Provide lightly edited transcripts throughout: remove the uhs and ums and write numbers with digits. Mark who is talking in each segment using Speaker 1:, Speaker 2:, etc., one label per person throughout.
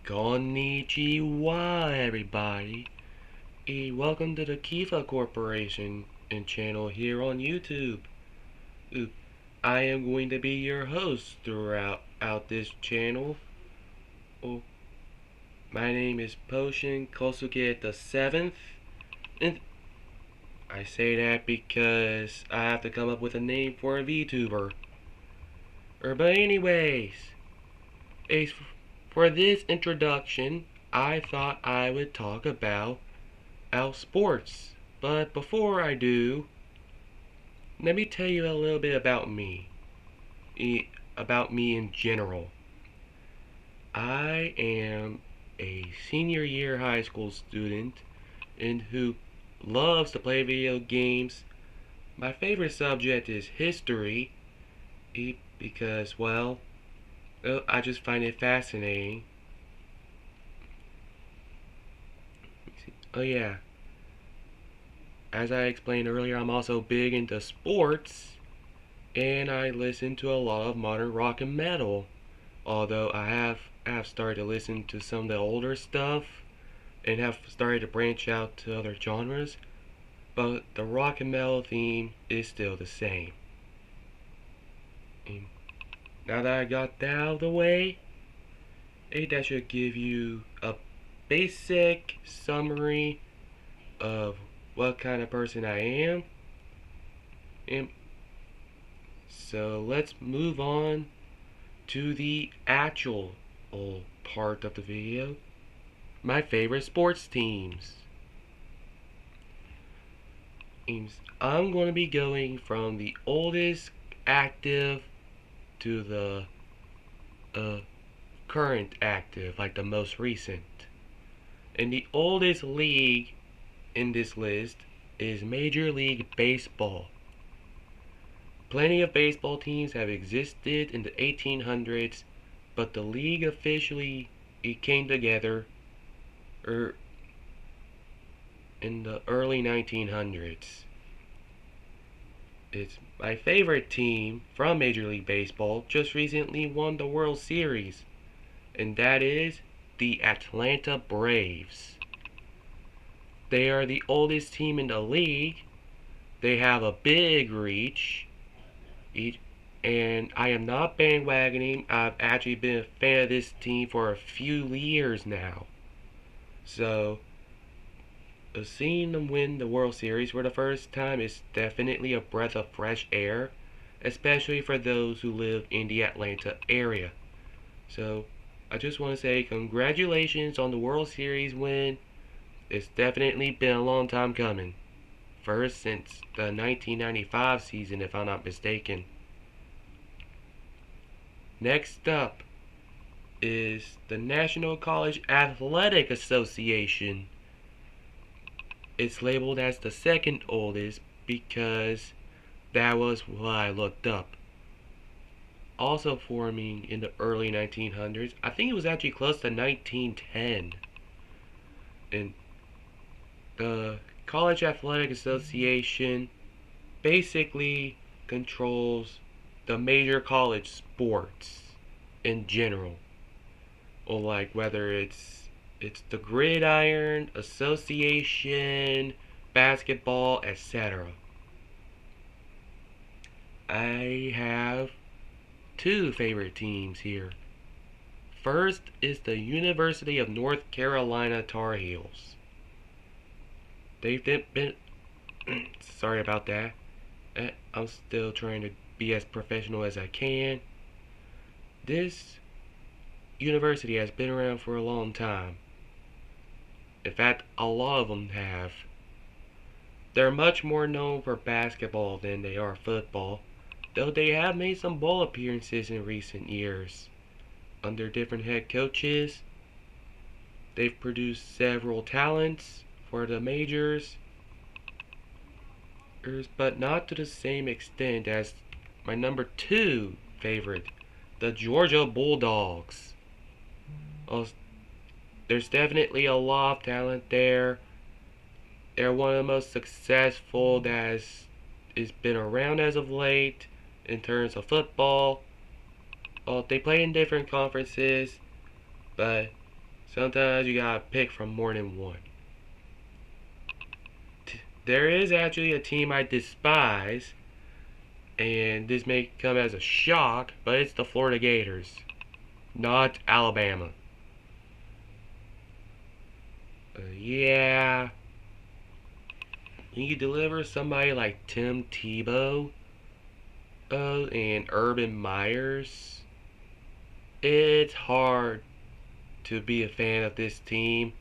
Speaker 1: Konnichiwa, everybody. Welcome to the Kifa Corporation and channel here on YouTube. Uh, I am going to be your host throughout this channel. Oh, my name is Potion Kosuke the Seventh, and I say that because I have to come up with a name for a VTuber. But anyways, as for this introduction, I thought I would talk about sports. But before I do, let me tell you a little bit about me. About me in general. I am a senior year high school student and who loves to play video games. My favorite subject is history because, well, I just find it fascinating. Oh, yeah. As I explained earlier, I'm also big into sports, and I listen to a lot of modern rock and metal. Although I have started to listen to some of the older stuff, and have started to branch out to other genres, but the rock and metal theme is still the same. And now that I got that out of the way, that should give you a basic summary of what kind of person I am. And so let's move on to the actual part of the video. My favorite sports teams. I'm going to be going from the oldest active to the current active, like the most recent. And the oldest league in this list is Major League Baseball. Plenty of baseball teams have existed in the 1800s, but the league officially came together in the early 1900s. It's my favorite team from Major League Baseball just recently won the World Series, and that is the Atlanta Braves. They are the oldest team in the league. They have a big reach, and I am not bandwagoning. I've actually been a fan of this team for a few years now. So, seeing them win the World Series for the first time is definitely a breath of fresh air, especially for those who live in the Atlanta area. So, I just want to say congratulations on the World Series win. It's definitely been a long time coming. First since the 1995 season, if I'm not mistaken. Next up is the National College Athletic Association. It's labeled as the second oldest because that was what I looked up. Also forming in the early 1900s. I think it was actually close to 1910. And the College Athletic Association basically controls the major college sports in general, or like whether it's the gridiron association, basketball, etc. I have two favorite teams here. First is the University of North Carolina Tar Heels. They've been sorry about that. I'm still trying to be as professional as I can. This university has been around for a long time. In fact, a lot of them have. They're much more known for basketball than they are football, though they have made some bowl appearances in recent years. Under different head coaches, they've produced several talents for the majors, but not to the same extent as my number two favorite, the Georgia Bulldogs. There's definitely a lot of talent there. They're one of the most successful that has been around as of late in terms of football. They play in different conferences, but Sometimes you gotta pick from more than one. There is actually a team I despise, and this may come as a shock, but it's the Florida Gators, not Alabama. Yeah, when you deliver somebody like Tim Tebow and Urban Myers, it's hard to be a fan of this team,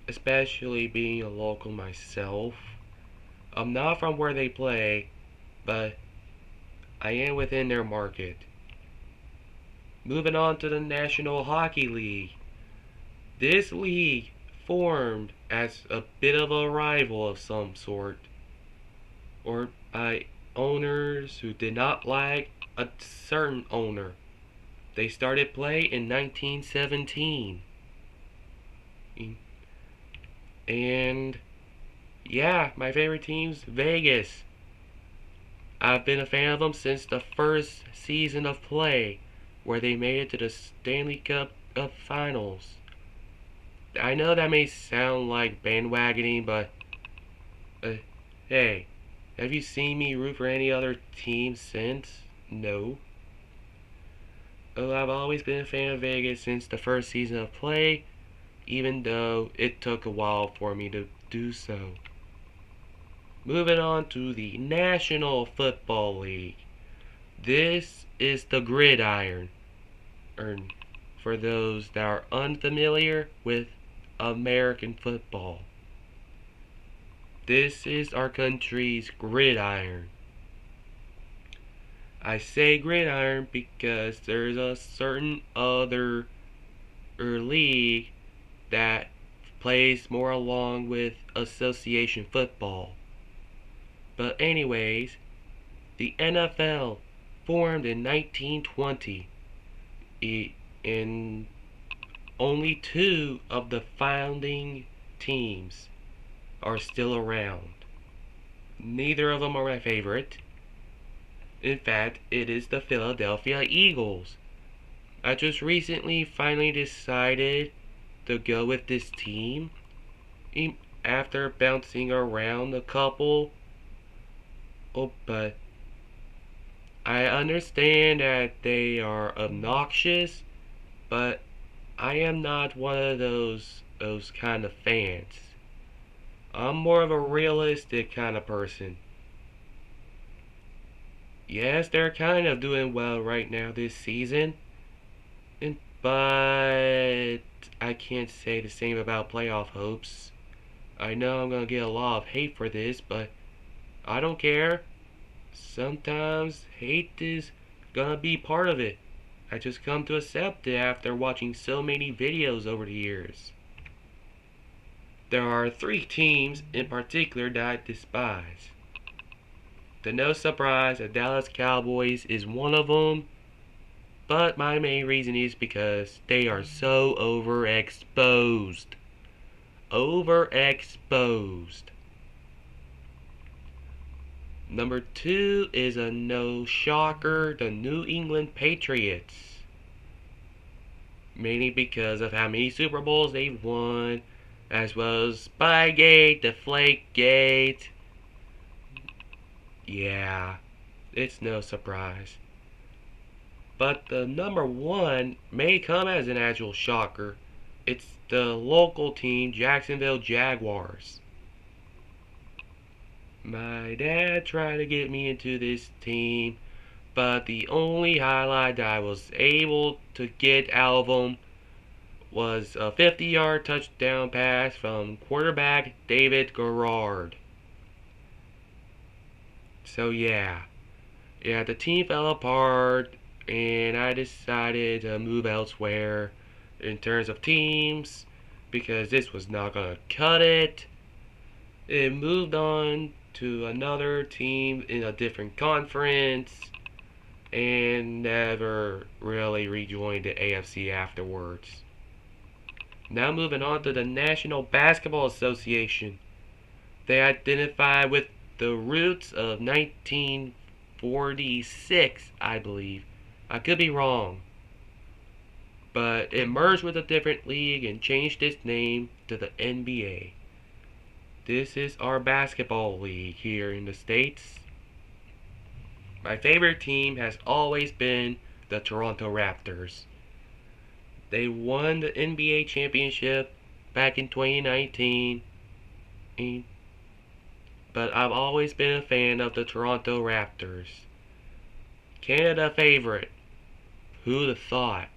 Speaker 1: especially being a local myself. I'm not from where they play, but I am within their market. Moving on to the National Hockey League. This league formed as a bit of a rival of some sort, or by owners who did not like a certain owner. They started play in 1917. And yeah, my favorite team's Vegas. I've been a fan of them since the first season of play, where they made it to the Stanley Cup of Finals. I know that may sound like bandwagoning, but uh, hey, have you seen me root for any other team since? No. Oh, I've always been a fan of Vegas since the first season of play, even though it took a while for me to do so. Moving on to the National Football League. This is the gridiron, or for those that are unfamiliar with American football. This is our country's gridiron. I say gridiron because there's a certain other league that plays more along with association football. But anyways, the NFL formed in 1920, and only two of the founding teams are still around. Neither of them are my favorite. In fact, it is the Philadelphia Eagles. I just recently finally decided to go with this team after bouncing around a couple. Oh, but I understand that they are obnoxious, but I am not one of those kind of fans. I'm more of a realistic kind of person. Yes, they're kind of doing well right now this season, but I can't say the same about playoff hopes. I know I'm gonna get a lot of hate for this, but I don't care. Sometimes hate is gonna be part of it. I just come to accept it after watching so many videos over the years. There are three teams in particular that I despise. To no surprise, the Dallas Cowboys is one of them, but my main reason is because they are so overexposed. Overexposed. Number two is a no shocker, the New England Patriots. Mainly because of how many Super Bowls they've won, as well as Spygate, Deflategate. Yeah, it's no surprise. But the number one may come as an actual shocker. It's the local team, Jacksonville Jaguars. My dad tried to get me into this team, but the only highlight that I was able to get out of them was a 50-yard touchdown pass from quarterback David Garrard. So yeah, the team fell apart, and I decided to move elsewhere in terms of teams because this was not gonna cut it. It moved on to another team in a different conference and never really rejoined the AFC afterwards. Now moving on to the National Basketball Association. They identify with the roots of 1946, I believe. I could be wrong. but it merged with a different league and changed its name to the NBA. This is our basketball league here in the States. My favorite team has always been the Toronto Raptors. They won the NBA championship back in 2019, but I've always been a fan of the Toronto Raptors. Canada favorite. Who'd have thought?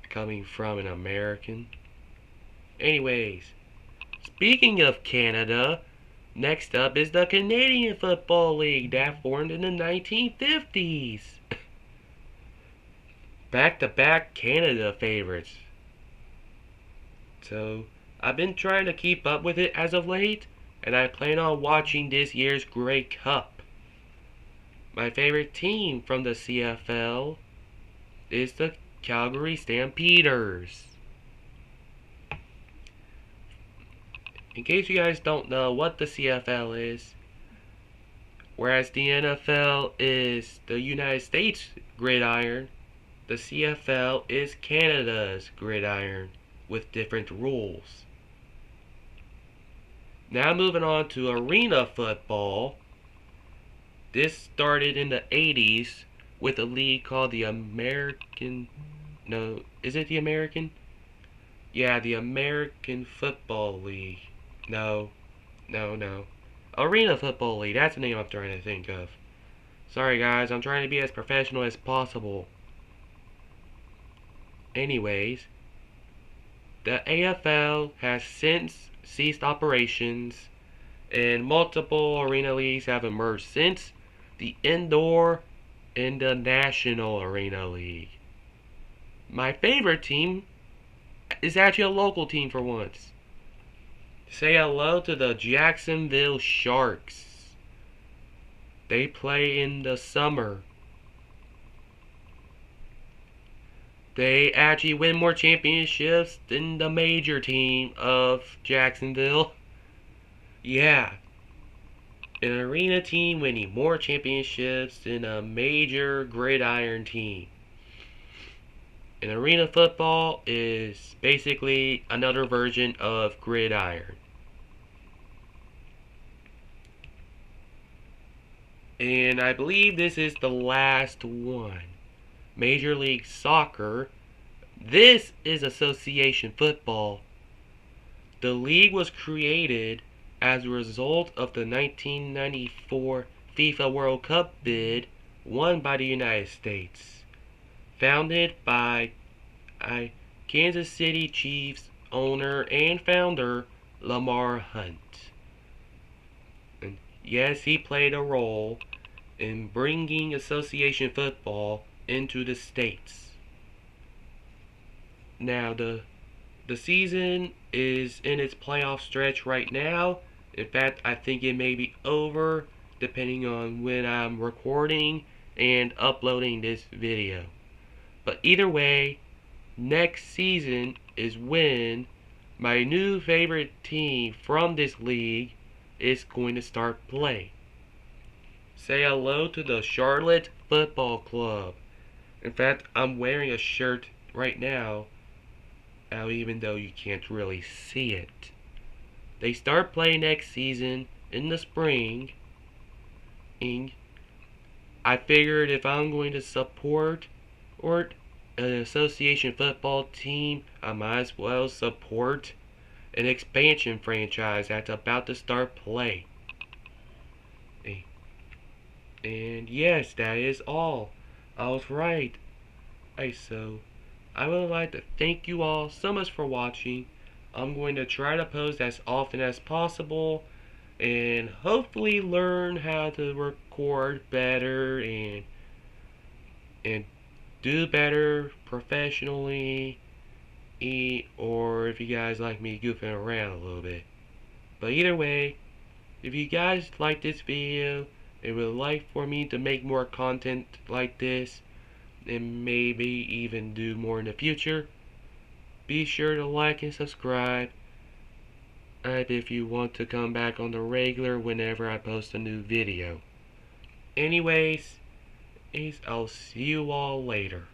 Speaker 1: Coming from an American. Anyways, speaking of Canada, next up is the Canadian Football League that formed in the 1950s. Back-to-back Canada favorites. So, I've been trying to keep up with it as of late, and I plan on watching this year's Grey Cup. My favorite team from the CFL is the Calgary Stampeders. In case you guys don't know what the CFL is, whereas the NFL is the United States gridiron, the CFL is Canada's gridiron with different rules. Now moving on to arena football. This started in the 80s with a league called the American... No, is it the American? Yeah, the American Football League. No. Arena Football League, that's the name I'm trying to think of. Sorry guys, I'm trying to be as professional as possible. Anyways, the AFL has since ceased operations, and multiple arena leagues have emerged since the Indoor and the National Arena League. My favorite team is actually a local team for once. Say hello to the Jacksonville Sharks. They play in the summer. They actually win more championships than the major team of Jacksonville. Yeah. An arena team winning more championships than a major gridiron team. And arena football is basically another version of gridiron. And I believe this is the last one. Major League Soccer. This is association football. The league was created as a result of the 1994 FIFA World Cup bid won by the United States. Founded by Kansas City Chiefs owner and founder Lamar Hunt. And yes, he played a role in bringing association football into the States. Now, the season is in its playoff stretch right now. In fact, I think it may be over depending on when I'm recording and uploading this video. But either way, next season is when my new favorite team from this league is going to start play. Say hello to the Charlotte Football Club. In fact, I'm wearing a shirt right now, even though you can't really see it. They start playing next season in the spring. And I figured if I'm going to support an association football team, I might as well support an expansion franchise that's about to start play. And yes, that is all. I was right. So I would like to thank you all so much for watching. I'm going to try to post as often as possible and hopefully learn how to record better and do better professionally, or if you guys like me goofing around a little bit. But either way, if you guys like this video and would like for me to make more content like this and maybe even do more in the future, be sure to like and subscribe. And if you want to come back on the regular whenever I post a new video. Anyways, I'll see you all later.